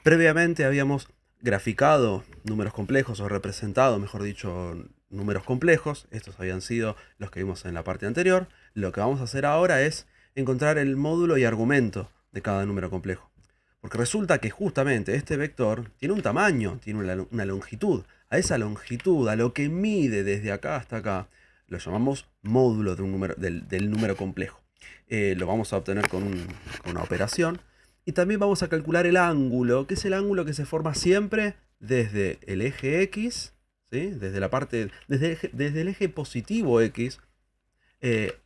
Previamente habíamos graficado números complejos o representado, mejor dicho, números complejos. Estos habían sido los que vimos en la parte anterior. Lo que vamos a hacer ahora es encontrar el módulo y argumento de cada número complejo. Porque resulta que justamente este vector tiene un tamaño, tiene una longitud. A esa longitud, a lo que mide desde acá hasta acá, lo llamamos módulo de un número, del número complejo. Lo vamos a obtener con una operación. Y también vamos a calcular el ángulo, que es el ángulo que se forma siempre desde el eje X, ¿sí? Desde el eje positivo X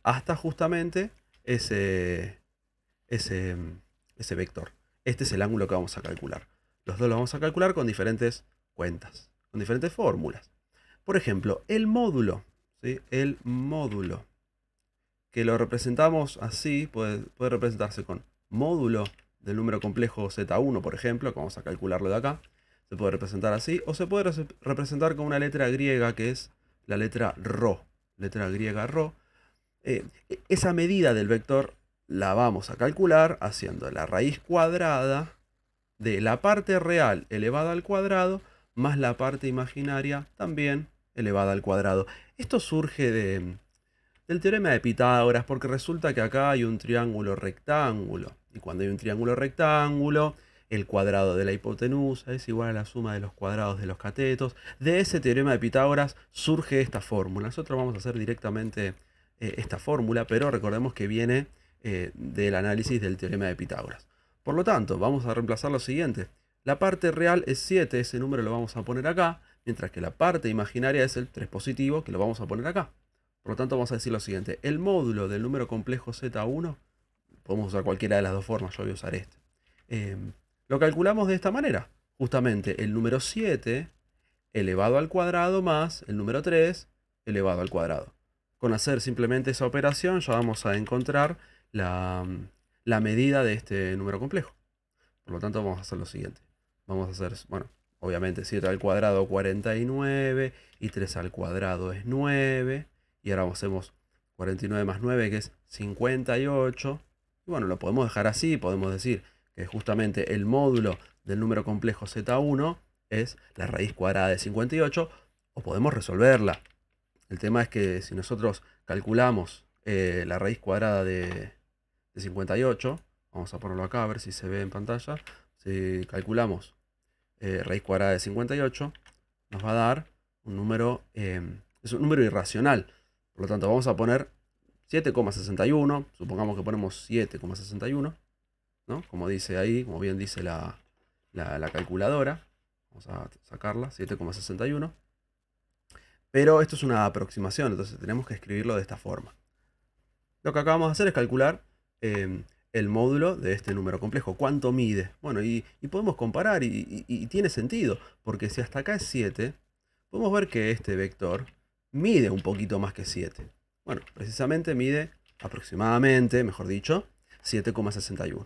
hasta justamente ese, ese, ese vector. Este es el ángulo que vamos a calcular. Los dos lo vamos a calcular con diferentes cuentas, con diferentes fórmulas. Por ejemplo, el módulo, ¿sí? El módulo, que lo representamos así, puede representarse con módulo del número complejo Z1, por ejemplo, que vamos a calcularlo de acá. Se puede representar así, o se puede representar con una letra griega que es la letra ρ. Letra griega ρ. Esa medida del vector la vamos a calcular haciendo la raíz cuadrada de la parte real elevada al cuadrado más la parte imaginaria también elevada al cuadrado. Esto surge del teorema de Pitágoras, porque resulta que acá hay un triángulo rectángulo. Y cuando hay un triángulo rectángulo, el cuadrado de la hipotenusa es igual a la suma de los cuadrados de los catetos. De ese teorema de Pitágoras surge esta fórmula. Nosotros vamos a hacer directamente esta fórmula, pero recordemos que viene del análisis del teorema de Pitágoras. Por lo tanto, vamos a reemplazar lo siguiente. La parte real es 7, ese número lo vamos a poner acá, mientras que la parte imaginaria es el 3 positivo, que lo vamos a poner acá. Por lo tanto, vamos a decir lo siguiente. El módulo del número complejo Z1, podemos usar cualquiera de las dos formas, yo voy a usar este. Lo calculamos de esta manera. Justamente el número 7 elevado al cuadrado más el número 3 elevado al cuadrado. Con hacer simplemente esa operación ya vamos a encontrar la medida de este número complejo. Por lo tanto, vamos a hacer lo siguiente. Vamos a hacer, bueno, obviamente 7 al cuadrado 49 y 3 al cuadrado es 9. Y ahora hacemos 49 más 9, que es 58. Y bueno, lo podemos dejar así. Podemos decir que justamente el módulo del número complejo Z1 es la raíz cuadrada de 58. O podemos resolverla. El tema es que si nosotros calculamos la raíz cuadrada de 58, vamos a ponerlo acá a ver si se ve en pantalla. Si calculamos raíz cuadrada de 58, nos va a dar un número, es un número irracional. Por lo tanto, vamos a poner 7,61. Supongamos que ponemos 7,61, ¿no? Como dice ahí, como bien dice la calculadora. Vamos a sacarla, 7,61. Pero esto es una aproximación, entonces tenemos que escribirlo de esta forma. Lo que acabamos de hacer es calcular el módulo de este número complejo. ¿Cuánto mide? Bueno, y podemos comparar y tiene sentido, porque si hasta acá es 7, podemos ver que este vector mide un poquito más que 7. Bueno, precisamente mide aproximadamente, mejor dicho, 7,61.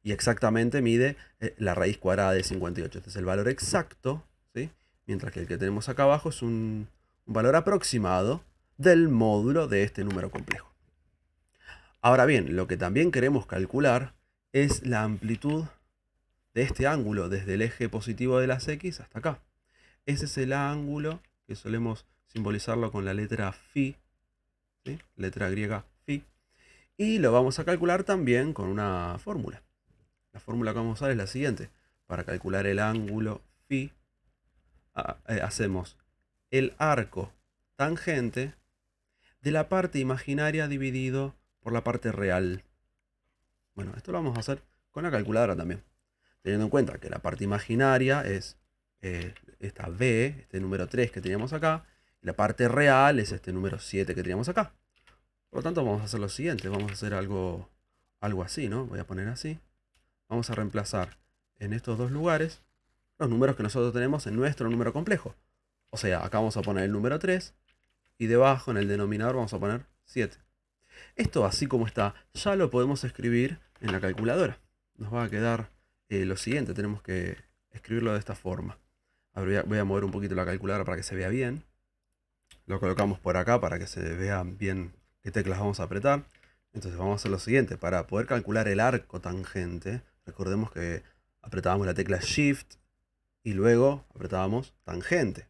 Y exactamente mide la raíz cuadrada de 58. Este es el valor exacto, ¿sí? Mientras que el que tenemos acá abajo es un valor aproximado del módulo de este número complejo. Ahora bien, lo que también queremos calcular es la amplitud de este ángulo desde el eje positivo de las X hasta acá. Ese es el ángulo que solemos simbolizarlo con la letra φ, ¿sí? Letra griega φ. Y lo vamos a calcular también con una fórmula. La fórmula que vamos a usar es la siguiente. Para calcular el ángulo φ, hacemos el arco tangente de la parte imaginaria dividido por la parte real. Bueno, esto lo vamos a hacer con la calculadora también. Teniendo en cuenta que la parte imaginaria es esta b, este número 3 que teníamos acá, y la parte real es este número 7 que teníamos acá. Por lo tanto, vamos a hacer lo siguiente. Vamos a hacer algo así, ¿no? Voy a poner así. Vamos a reemplazar en estos dos lugares los números que nosotros tenemos en nuestro número complejo. O sea, acá vamos a poner el número 3 y debajo en el denominador vamos a poner 7. Esto así como está, ya lo podemos escribir en la calculadora. Nos va a quedar lo siguiente, tenemos que escribirlo de esta forma. A ver, voy a mover un poquito la calculadora para que se vea bien. Lo colocamos por acá para que se vea bien qué teclas vamos a apretar. Entonces vamos a hacer lo siguiente, para poder calcular el arco tangente, recordemos que apretábamos la tecla Shift y luego apretábamos tangente.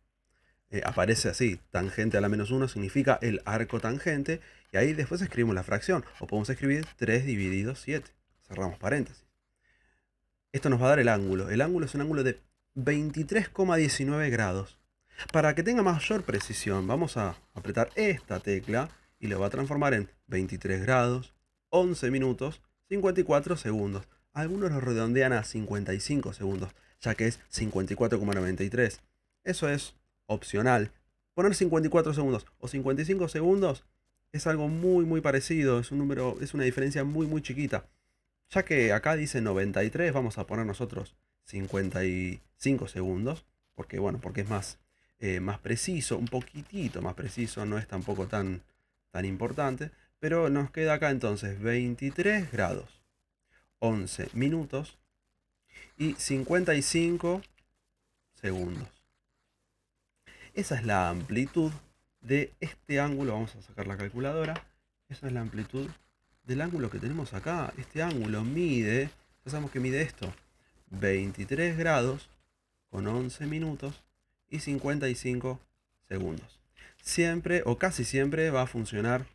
Aparece así, tangente a la -1 significa el arco tangente, y ahí después escribimos la fracción, o podemos escribir 3 dividido 7. Cerramos paréntesis. Esto nos va a dar el ángulo. El ángulo es un ángulo de 23,19 grados. Para que tenga mayor precisión, vamos a apretar esta tecla y lo va a transformar en 23 grados, 11 minutos, 54 segundos. Algunos lo redondean a 55 segundos, ya que es 54,93. Eso es opcional. Poner 54 segundos o 55 segundos es algo muy parecido, es un número, es una diferencia muy chiquita. Ya que acá dice 93, vamos a poner nosotros 55 segundos, porque bueno, porque es más preciso, un poquitito más preciso, no es tampoco tan importante, pero nos queda acá entonces 23 grados, 11 minutos y 55 segundos. Esa es la amplitud de este ángulo. Vamos a sacar la calculadora. Esa es la amplitud del ángulo que tenemos acá. Este ángulo mide, ya sabemos que mide esto, 23 grados con 11 minutos y 55 segundos. Siempre o casi siempre va a funcionar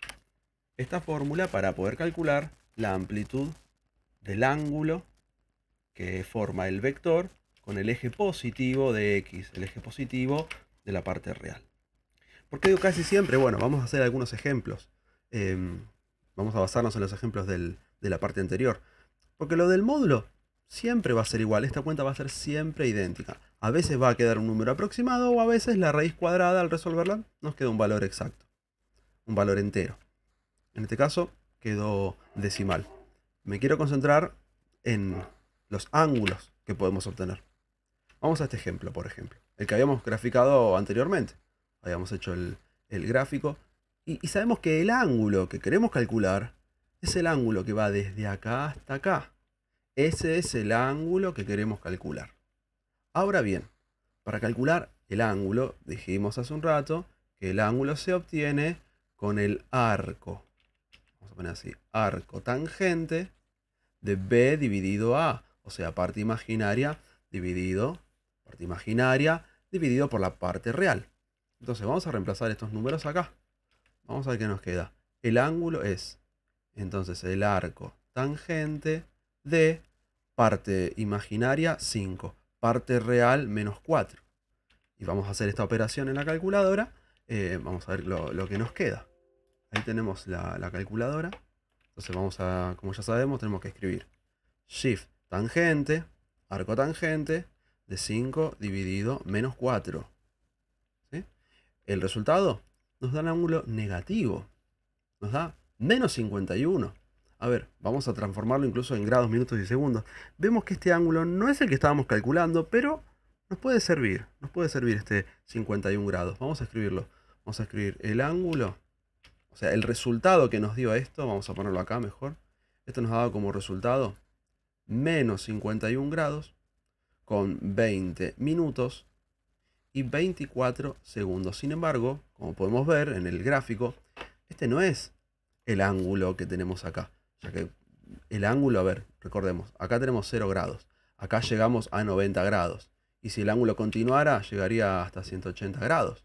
esta fórmula para poder calcular la amplitud del ángulo que forma el vector con el eje positivo de x, el eje positivo de la parte real. ¿Por qué digo casi siempre? Bueno, vamos a hacer algunos ejemplos. Vamos a basarnos en los ejemplos de la parte anterior. Porque lo del módulo siempre va a ser igual. Esta cuenta va a ser siempre idéntica. A veces va a quedar un número aproximado, o a veces la raíz cuadrada al resolverla nos queda un valor exacto. Un valor entero. En este caso quedó decimal. Me quiero concentrar en los ángulos que podemos obtener. Vamos a este ejemplo, por ejemplo. El que habíamos graficado anteriormente. Habíamos hecho el gráfico. Y sabemos que el ángulo que queremos calcular es el ángulo que va desde acá hasta acá. Ese es el ángulo que queremos calcular. Ahora bien, para calcular el ángulo, dijimos hace un rato que el ángulo se obtiene con el arco. Vamos a poner así, arco tangente de B dividido A. O sea, parte imaginaria dividido por la parte real. Entonces vamos a reemplazar estos números acá. Vamos a ver qué nos queda. El ángulo es, entonces, el arco tangente de parte imaginaria 5, parte real menos 4. Y vamos a hacer esta operación en la calculadora. Vamos a ver lo que nos queda. Ahí tenemos la calculadora. Entonces vamos a, como ya sabemos, tenemos que escribir shift tangente, arco tangente de 5 dividido menos 4. ¿Sí? El resultado nos da un ángulo negativo. Nos da menos 51. A ver, vamos a transformarlo incluso en grados, minutos y segundos. Vemos que este ángulo no es el que estábamos calculando, pero nos puede servir. Nos puede servir este 51 grados. Vamos a escribirlo. Vamos a escribir el ángulo. O sea, el resultado que nos dio esto, vamos a ponerlo acá mejor. Esto nos ha dado como resultado menos 51 grados con 20 minutos y 24 segundos. Sin embargo, como podemos ver en el gráfico, este no es el ángulo que tenemos acá. Ya que el ángulo, a ver, recordemos, acá tenemos 0 grados. Acá llegamos a 90 grados. Y si el ángulo continuara, llegaría hasta 180 grados.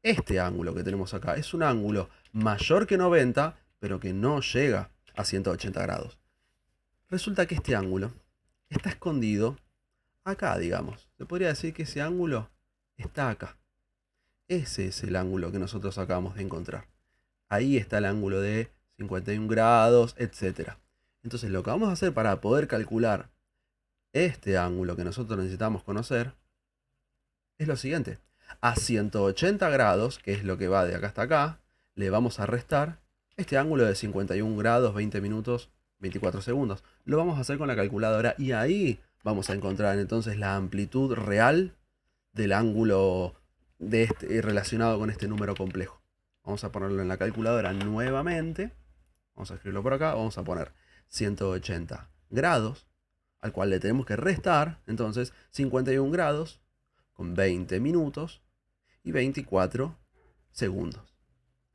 Este ángulo que tenemos acá es un ángulo mayor que 90, pero que no llega a 180 grados. Resulta que este ángulo está escondido acá, digamos. Se podría decir que ese ángulo está acá. Ese es el ángulo que nosotros acabamos de encontrar. Ahí está el ángulo de 51 grados, etc. Entonces lo que vamos a hacer para poder calcular este ángulo que nosotros necesitamos conocer es lo siguiente. A 180 grados, que es lo que va de acá hasta acá, le vamos a restar este ángulo de 51 grados, 20 minutos, 24 segundos. Lo vamos a hacer con la calculadora y ahí vamos a encontrar entonces la amplitud real del ángulo de relacionado con este número complejo. Vamos a ponerlo en la calculadora nuevamente. Vamos a escribirlo por acá. Vamos a poner 180 grados, al cual le tenemos que restar, entonces, 51 grados con 20 minutos y 24 segundos.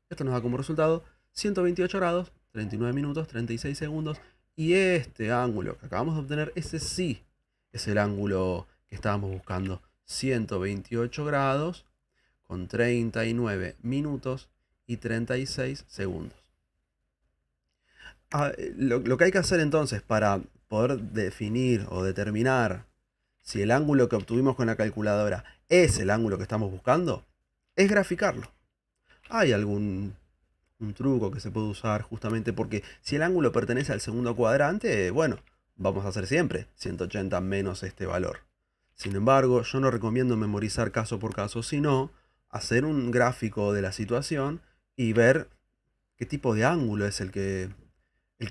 Esto nos da como resultado 128 grados, 39 minutos, 36 segundos. Y este ángulo que acabamos de obtener, ese sí es el ángulo que estábamos buscando. 128 grados con 39 minutos y 36 segundos. Lo que hay que hacer entonces para poder definir o determinar si el ángulo que obtuvimos con la calculadora es el ángulo que estamos buscando, es graficarlo. Hay algún un truco que se puede usar justamente porque si el ángulo pertenece al segundo cuadrante, bueno, vamos a hacer siempre 180 menos este valor. Sin embargo, yo no recomiendo memorizar caso por caso, sino hacer un gráfico de la situación y ver qué tipo de ángulo es el que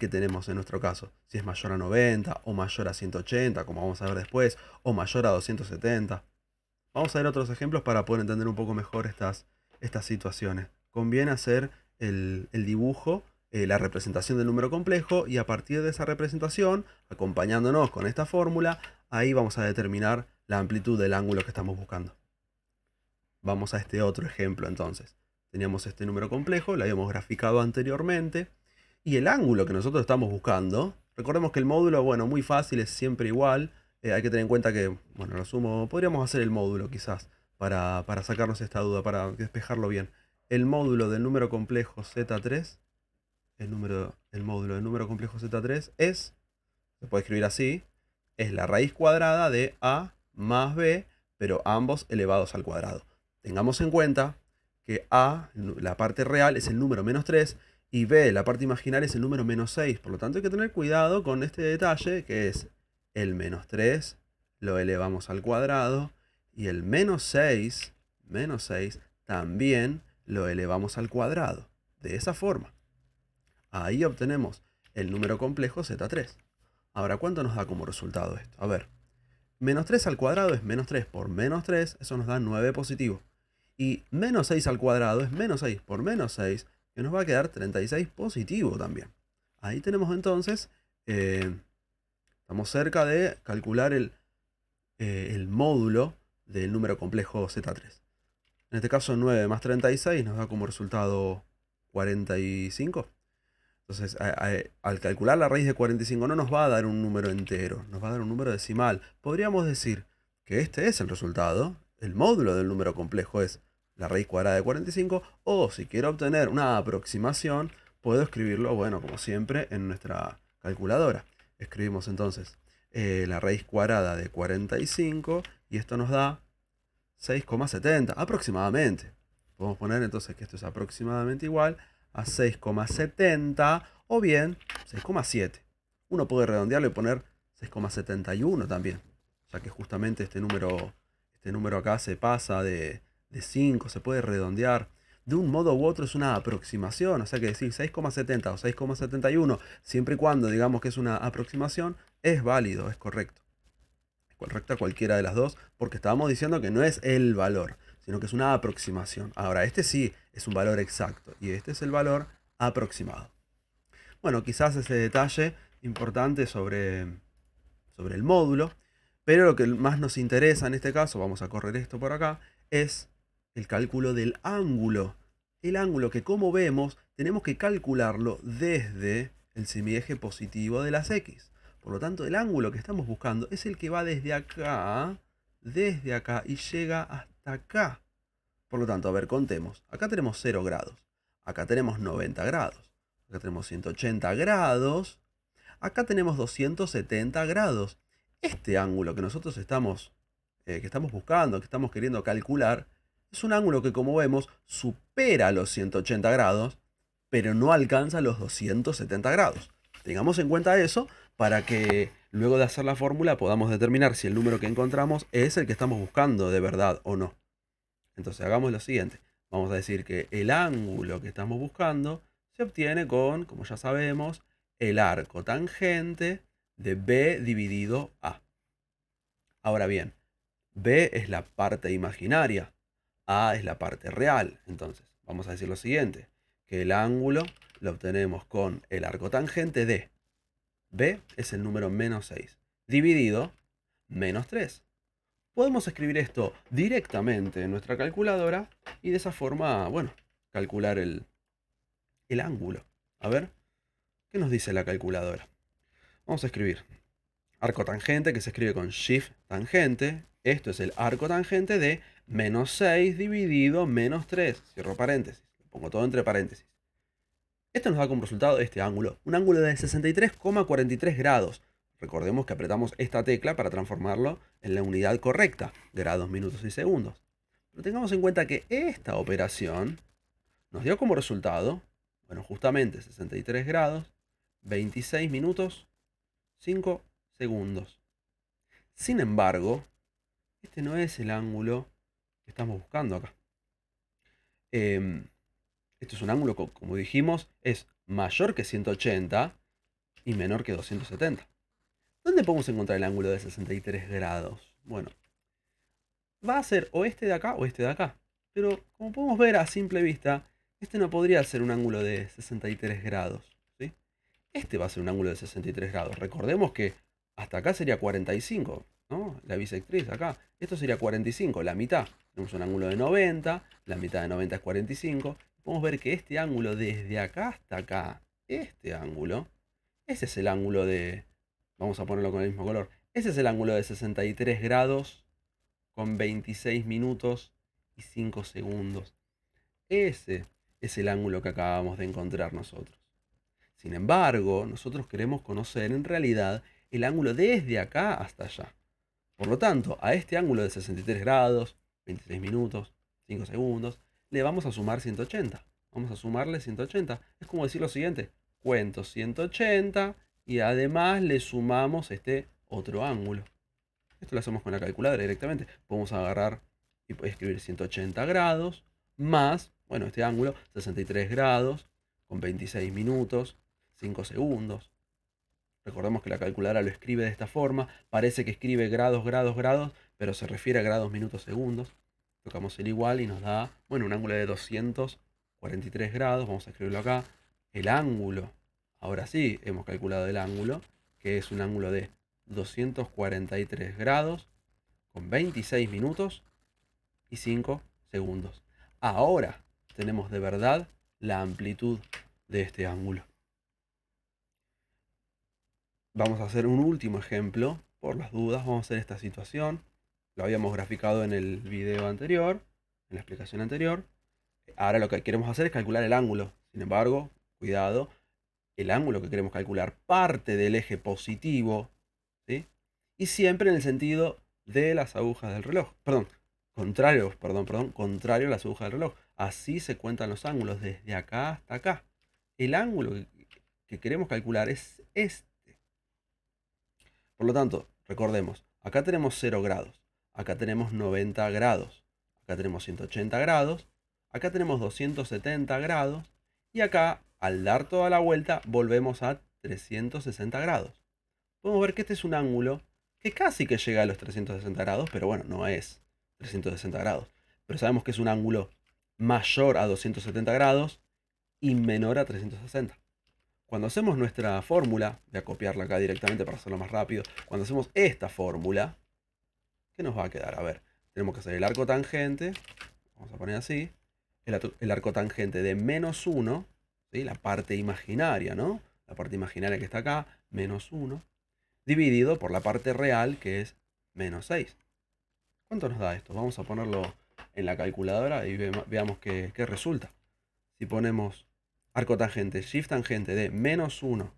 tenemos en nuestro caso. Si es mayor a 90 o mayor a 180, como vamos a ver después, o mayor a 270. Vamos a ver otros ejemplos para poder entender un poco mejor estas situaciones. Conviene hacer el dibujo, la representación del número complejo, y a partir de esa representación, acompañándonos con esta fórmula, ahí vamos a determinar la amplitud del ángulo que estamos buscando. Vamos a este otro ejemplo entonces. Teníamos este número complejo, lo habíamos graficado anteriormente, y el ángulo que nosotros estamos buscando, recordemos que el módulo, bueno, muy fácil, es siempre igual. Hay que tener en cuenta que, bueno, lo sumo, podríamos hacer el módulo quizás para sacarnos esta duda, para despejarlo bien. El módulo del número complejo Z3, el módulo del número complejo Z3 se puede escribir así, es la raíz cuadrada de A más B, pero ambos elevados al cuadrado. Tengamos en cuenta que A, la parte real, es el número menos 3 y B, la parte imaginaria, es el número menos 6. Por lo tanto, hay que tener cuidado con este detalle, que es el menos 3 lo elevamos al cuadrado y el menos 6 también lo elevamos al cuadrado. De esa forma. Ahí obtenemos el número complejo Z3. Ahora, ¿cuánto nos da como resultado esto? A ver, menos 3 al cuadrado es menos 3 por menos 3, eso nos da 9 positivo. Y menos 6 al cuadrado es menos 6 por menos 6, que nos va a quedar 36 positivo también. Ahí tenemos entonces, estamos cerca de calcular el módulo del número complejo Z3. En este caso 9 más 36 nos da como resultado 45. Entonces, al calcular la raíz de 45 no nos va a dar un número entero, nos va a dar un número decimal. Podríamos decir que este es el resultado, el módulo del número complejo es la raíz cuadrada de 45, o si quiero obtener una aproximación, puedo escribirlo, bueno, como siempre, en nuestra calculadora. Escribimos entonces la raíz cuadrada de 45 y esto nos da 6,70 aproximadamente. Podemos poner entonces que esto es aproximadamente igual a 6,70 o bien 6,7. Uno puede redondearlo y poner 6,71 también, ya que justamente este número acá se pasa de 5, se puede redondear. De un modo u otro es una aproximación, o sea que decir 6,70 o 6,71, siempre y cuando digamos que es una aproximación, es válido, es correcto. Es correcta cualquiera de las dos, porque estábamos diciendo que no es el valor, sino que es una aproximación. Ahora, este sí es un valor exacto y este es el valor aproximado. Bueno, quizás ese detalle importante sobre el módulo, pero lo que más nos interesa en este caso, vamos a correr esto por acá, es el cálculo del ángulo. El ángulo que, como vemos, tenemos que calcularlo desde el semieje positivo de las X. Por lo tanto, el ángulo que estamos buscando es el que va desde acá y llega hasta acá. Por lo tanto, a ver, contemos. Acá tenemos 0 grados. Acá tenemos 90 grados. Acá tenemos 180 grados. Acá tenemos 270 grados. Este ángulo que nosotros estamos buscando, que estamos queriendo calcular, es un ángulo que, como vemos, supera los 180 grados, pero no alcanza los 270 grados. Tengamos en cuenta eso para que luego de hacer la fórmula podamos determinar si el número que encontramos es el que estamos buscando de verdad o no. Entonces hagamos lo siguiente. Vamos a decir que el ángulo que estamos buscando se obtiene con, como ya sabemos, el arco tangente de B dividido A. Ahora bien, B es la parte imaginaria, A es la parte real. Entonces, vamos a decir lo siguiente, que el ángulo lo obtenemos con el arco tangente de B es el número menos 6, dividido menos 3. Podemos escribir esto directamente en nuestra calculadora y de esa forma, bueno, calcular el ángulo. A ver, ¿qué nos dice la calculadora? Vamos a escribir arco tangente que se escribe con shift tangente. Esto es el arco tangente de menos 6 dividido menos 3. Cierro paréntesis. Pongo todo entre paréntesis. Esto nos da como resultado este ángulo. Un ángulo de 63,43 grados. Recordemos que apretamos esta tecla para transformarlo en la unidad correcta. Grados, minutos y segundos. Pero tengamos en cuenta que esta operación nos dio como resultado, bueno, justamente 63 grados, 26 minutos, 5 segundos. Sin embargo, este no es el ángulo que estamos buscando acá. Esto es un ángulo que, como dijimos, es mayor que 180 y menor que 270. ¿Dónde podemos encontrar el ángulo de 63 grados? Bueno, va a ser o este de acá o este de acá. Pero como podemos ver a simple vista, este no podría ser un ángulo de 63 grados. ¿Sí? Este va a ser un ángulo de 63 grados. Recordemos que hasta acá sería 45, ¿no? La bisectriz acá. Esto sería 45, la mitad. Tenemos un ángulo de 90, la mitad de 90 es 45. Podemos ver que este ángulo desde acá hasta acá, este ángulo, ese es el ángulo de... Vamos a ponerlo con el mismo color. Ese es el ángulo de 63 grados con 26 minutos y 5 segundos. Ese es el ángulo que acabamos de encontrar nosotros. Sin embargo, nosotros queremos conocer en realidad el ángulo desde acá hasta allá. Por lo tanto, a este ángulo de 63 grados, 26 minutos, 5 segundos, le vamos a sumar 180. Vamos a sumarle 180. Es como decir lo siguiente. Cuento 180 y además le sumamos este otro ángulo. Esto lo hacemos con la calculadora directamente. Podemos agarrar y escribir 180 grados más, bueno, este ángulo, 63 grados con 26 minutos, 5 segundos. Recordemos que la calculadora lo escribe de esta forma. Parece que escribe grados, grados, grados, pero se refiere a grados, minutos, segundos. Tocamos el igual y nos da, bueno, un ángulo de 243 grados. Vamos a escribirlo acá. El ángulo, ahora sí, hemos calculado el ángulo, que es un ángulo de 243 grados con 26 minutos y 5 segundos. Ahora tenemos de verdad la amplitud de este ángulo. Vamos a hacer un último ejemplo, por las dudas. Vamos a hacer esta situación. Lo habíamos graficado en el video anterior, en la explicación anterior. Ahora lo que queremos hacer es calcular el ángulo. Sin embargo, cuidado, el ángulo que queremos calcular parte del eje positivo, ¿sí? Y siempre en el sentido de las agujas del reloj. Contrario a las agujas del reloj. Así se cuentan los ángulos desde acá hasta acá. El ángulo que queremos calcular es este. Por lo tanto, recordemos, acá tenemos 0 grados, acá tenemos 90 grados, acá tenemos 180 grados, acá tenemos 270 grados y acá, al dar toda la vuelta, volvemos a 360 grados. Podemos ver que este es un ángulo que casi que llega a los 360 grados, pero bueno, no es 360 grados. Pero sabemos que es un ángulo mayor a 270 grados y menor a 360. Cuando hacemos nuestra fórmula, voy a copiarla acá directamente para hacerlo más rápido. Cuando hacemos esta fórmula, ¿qué nos va a quedar? A ver, tenemos que hacer el arco tangente, vamos a poner así, el arco tangente de menos 1, ¿sí? La parte imaginaria, ¿no? La parte imaginaria que está acá, menos 1, dividido por la parte real, que es menos 6. ¿Cuánto nos da esto? Vamos a ponerlo en la calculadora y veamos qué resulta. Si ponemos arco tangente, shift tangente de menos 1.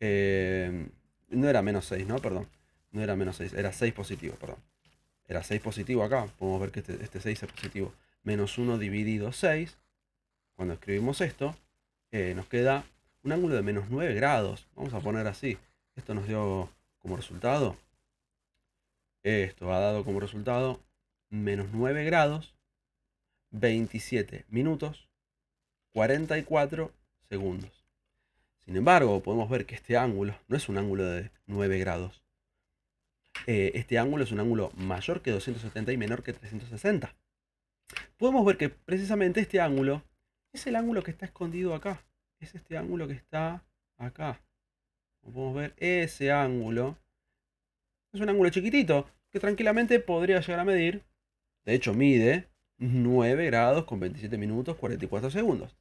No era menos 6, ¿no? Perdón. No era menos 6, era 6 positivo, perdón. Era 6 positivo acá. Podemos ver que este 6 es positivo. Menos 1 dividido 6. Cuando escribimos esto, nos queda un ángulo de menos 9 grados. Vamos a poner así. Esto nos dio como resultado. Esto ha dado como resultado menos 9 grados, 27 minutos, 44 segundos. Sin embargo, podemos ver que este ángulo no es un ángulo de 9 grados. Este ángulo es un ángulo mayor que 270 y menor que 360. Podemos ver que precisamente este ángulo es el ángulo que está escondido acá. Es este ángulo que está acá. Como podemos ver, ese ángulo es un ángulo chiquitito que tranquilamente podría llegar a medir, de hecho mide 9 grados con 27 minutos 44 segundos.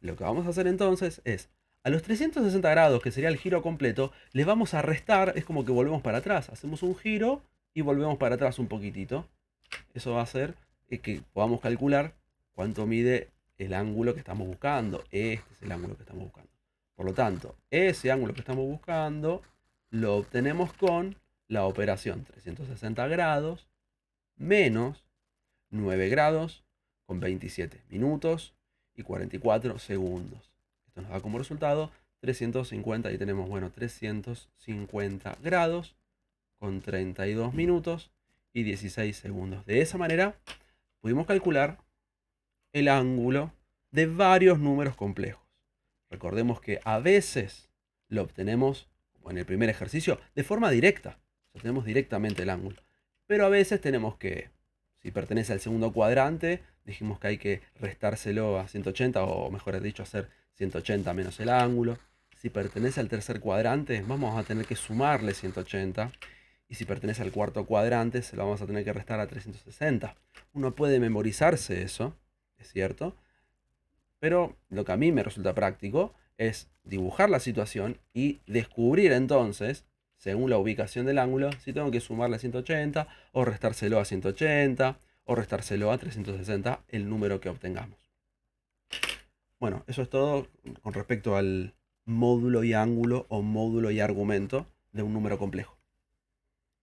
Lo que vamos a hacer entonces es A los 360 grados, que sería el giro completo, les vamos a restar, es como que volvemos para atrás. Hacemos un giro y volvemos para atrás un poquitito. Eso va a hacer que podamos calcular cuánto mide el ángulo que estamos buscando. Este es el ángulo que estamos buscando. Por lo tanto, ese ángulo que estamos buscando lo obtenemos con la operación 360 grados menos 9 grados con 27 minutos y 44 segundos. Esto nos da como resultado 350, y tenemos, bueno, 350 grados con 32 minutos y 16 segundos. De esa manera pudimos calcular el ángulo de varios números complejos. Recordemos que a veces lo obtenemos, como en el primer ejercicio, de forma directa. Obtenemos directamente el ángulo. Pero a veces tenemos que, si pertenece al segundo cuadrante, dijimos que hay que restárselo a 180, o mejor dicho, hacer 180 menos el ángulo. Si pertenece al tercer cuadrante, vamos a tener que sumarle 180. Y si pertenece al cuarto cuadrante, se lo vamos a tener que restar a 360. Uno puede memorizarse eso, es cierto, pero lo que a mí me resulta práctico es dibujar la situación y descubrir entonces, según la ubicación del ángulo, si tengo que sumarle a 180 o restárselo a 180 o restárselo a 360, el número que obtengamos. Bueno, eso es todo con respecto al módulo y ángulo o módulo y argumento de un número complejo.